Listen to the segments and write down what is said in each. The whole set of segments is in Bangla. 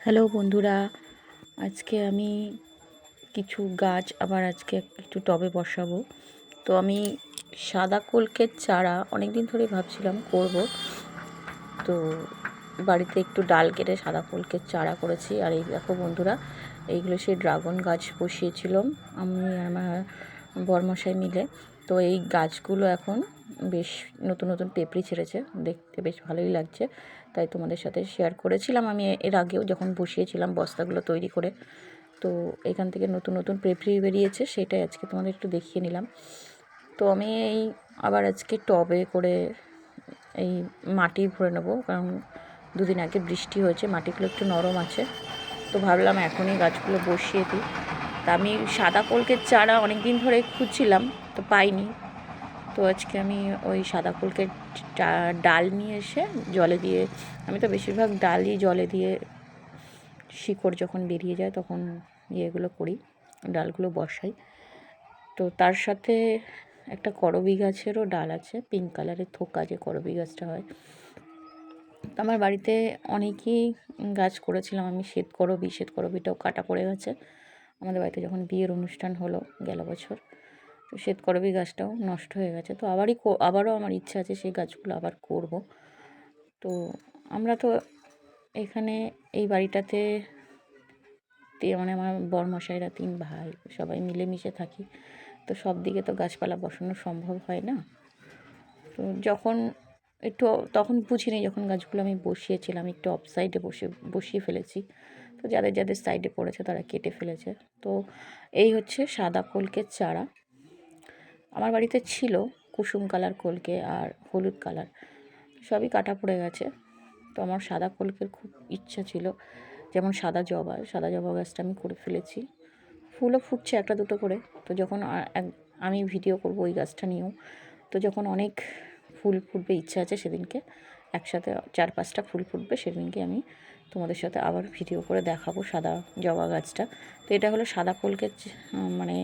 হ্যালো বন্ধুরা, আজকে আমি কিছু গাছ আবার আজকে একটু টবে বসাবো। তো আমি সাদা কলকের চারা অনেক দিন ধরে ভাবছিলাম করব। তো বাড়িতে একটু ডাল কেটে সাদা কলকের চারা করেছি। আর এই দেখো বন্ধুরা, এইগুলো সেই ড্রাগন গাছ বসিয়েছিলাম আমি আমার বরমশাই মিলে। তো এই গাছগুলো এখন বেশ নতুন নতুন পেঁপড়ি ছেড়েছে, দেখতে বেশ ভালোই লাগছে। তাই তোমাদের সাথে শেয়ার করেছিলাম আমি এর আগেও যখন বসিয়েছিলাম বস্তাগুলো তৈরি করে। তো এখান থেকে নতুন নতুন পেঁপড়ি বেরিয়েছে, সেটাই আজকে তোমাদের একটু দেখিয়ে নিলাম। তো আমি আবার আজকে টবে করে এই মাটি ভরে নেবো, কারণ দুদিন আগে বৃষ্টি হয়েছে, মাটিগুলো একটু নরম আছে। তো ভাবলাম এখনই গাছগুলো বসিয়ে দিই। তা আমি সাদা কলকের চারা অনেক দিন ধরে খুঁজছিলাম, তো পাইনি। তো আজকে আমি ওই সাদা কলকের ডাল নিয়ে এসে জলে দিয়ে, আমি তো বেশিরভাগ ডালই জলে দিয়ে শিকড় যখন বেরিয়ে যায় তখন ইয়েগুলো করি, ডালগুলো বসাই। তো তার সাথে একটা করবী গাছেরও ডাল আছে, পিঙ্ক কালারের থোকা যে করবী গাছটা হয়। তো আমার বাড়িতে অনেকেই গাছ করেছিলাম আমি, শ্বেতকরবীটাও কাটা পড়ে গেছে আমাদের বাড়িতে যখন বিয়ের অনুষ্ঠান হলো গেল বছর। তো শ্বেতকরবী গাছটাও নষ্ট হয়ে গেছে। তো আবারও আমার ইচ্ছা আছে সেই গাছগুলো আবার করব। তো আমরা তো এখানে এই বাড়িটাতে মানে আমার বরমশাইরা 3 ভাই সবাই মিলেমিশে থাকি। তো সব দিকে তো গাছপালা বসানো সম্ভব হয় না। তো যখন একটু তখন বুঝিনি, যখন গাছগুলো আমি বসিয়েছিলাম একটু অফ সাইডে বসিয়ে ফেলেছি। তো যাদের যাদের সাইডে পড়েছে তারা কেটে ফেলেছে। তো এই হচ্ছে সাদা কলকের চারা। আমার বাড়িতে ছিল কুসুম কালার কলকে আর হলুদ কালার, সবই কাটা পড়ে গেছে। তো আমার সাদা কলকের খুব ইচ্ছা ছিল, যেমন সাদা জবা গাছটা আমি করে ফেলেছি, ফুলও ফুটছে একটা দুটো করে। তো যখন আমি ভিডিও করব ওই গাছটা নিয়েও, তো যখন অনেক ফুল ফুটবে ইচ্ছা আছে সেদিনকে, একসাথে 4-5টা ফুল ফুটবে, সেদিনকে আমি তোমাদের সাথে আবার ভিডিও করে দেখাবো সাদা জবা গাছটা। তো এটা হলো সাদা কলকের মানে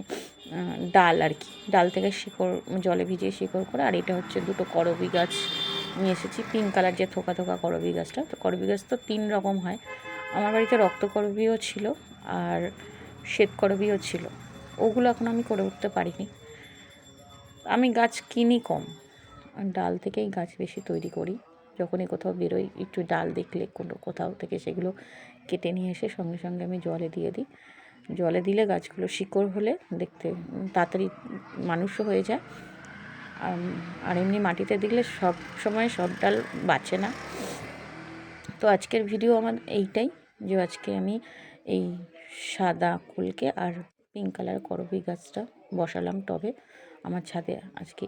ডাল আর কি, ডাল থেকে শিকড় জলে ভিজিয়ে শিকড় করে। আর এটা হচ্ছে দুটো করবী গাছ নিয়ে এসেছি, পিঙ্ক কালার যে থোকা থোকা করবী গাছটা। তো করবী গাছ তো 3 রকম হয়, আমার বাড়িতে রক্তকরবীও ছিল আর শ্বেতকরবীও ছিল। ওগুলো এখন আমি করে উঠতে পারিনি। আমি গাছ কিনি কম, ডাল থেকেই গাছ বেশি তৈরি করি। যখনই কোথাও বেরোই একটু ডাল দেখলে কোথাও থেকে, সেগুলো কেটে নিয়ে এসে সঙ্গে সঙ্গে আমি জলে দিয়ে দিই। জলে দিলে গাছগুলো শিকড় হলে দেখতে তাড়াতাড়ি মানুষও হয়ে যায়। আর এমনি মাটিতে দিলে সব সময় সব ডাল বাঁচে না। তো আজকের ভিডিও আমার এইটাই, যে আজকে আমি এই সাদা কলকে আর পিঙ্ক কালার করবী গাছটা বসালাম টবে আমার ছাদে। আজকে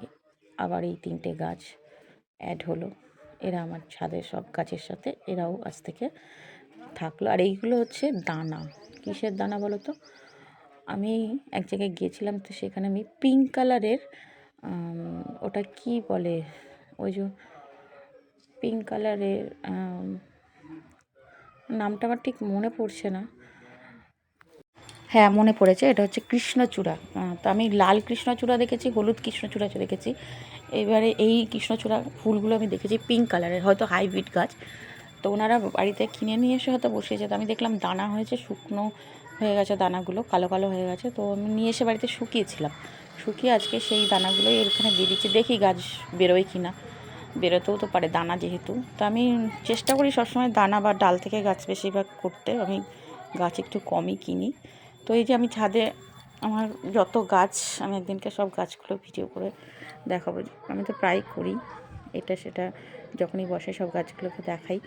আবার এই 3টে গাছ অ্যাড হলো, এরা আমার ছাদের সব গাছের সাথে এরাও আজ থেকে থাকলো। আর এইগুলো হচ্ছে দানা, কিসের দানা বলো তো? আমি এক জায়গায় গিয়েছিলাম, তো সেখানে আমি পিঙ্ক কালারের ওটা কি বলে, ওই যে পিঙ্ক কালারের নামটা আমার ঠিক মনে পড়ছে না। হ্যাঁ, মনে পড়েছে, এটা হচ্ছে কৃষ্ণচূড়া। তো আমি লাল কৃষ্ণচূড়া দেখেছি, হলুদ কৃষ্ণচূড়া দেখেছি। এবারে এই কৃষ্ণচূড়া ফুলগুলো আমি দেখেছি পিঙ্ক কালারের, হয়তো হাইব্রিড গাছ। তো ওনারা বাড়িতে কিনে নিয়ে এসে হয়তো বসিয়েছে। তো আমি দেখলাম দানা হয়েছে, শুকনো হয়ে গেছে দানাগুলো, কালো কালো হয়ে গেছে। তো আমি নিয়ে এসে বাড়িতে শুকিয়েছিলাম, শুকিয়ে আজকে সেই দানাগুলোই এখানে দিয়ে দিচ্ছি। দেখি গাছ বেরোয় কি না, বেরোতেও তো পারে দানা যেহেতু। তো আমি চেষ্টা করি সবসময় দানা বা ডাল থেকে গাছ বেশিরভাগ করতে, আমি গাছ একটু কমই কিনি। তো এই যে আমি ছাদে আমার যত গাছ, আমি একদিনকে সব গাছগুলো ভিডিও করে দেখাবো। আমি তো প্রায় করি এটা সেটা, যখনই বসে সব গাছগুলোকে দেখাই।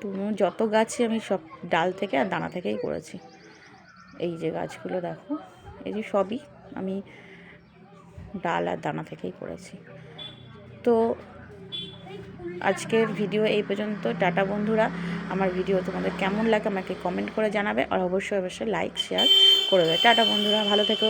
তো যত গাছই আমি সব ডাল থেকে আর দানা থেকেই করেছি। এই যে গাছগুলো দেখো, এই যে সবই আমি ডাল আর দানা থেকেই করেছি। তো আজকের ভিডিও এই পর্যন্ত। টাটা বন্ধুরা, আমার ভিডিও তোমাদের কেমন লাগে আমাকে কমেন্ট করে জানাবে, আর অবশ্যই লাইক শেয়ার করে দেবে। টাটা বন্ধুরা, ভালো থেকো।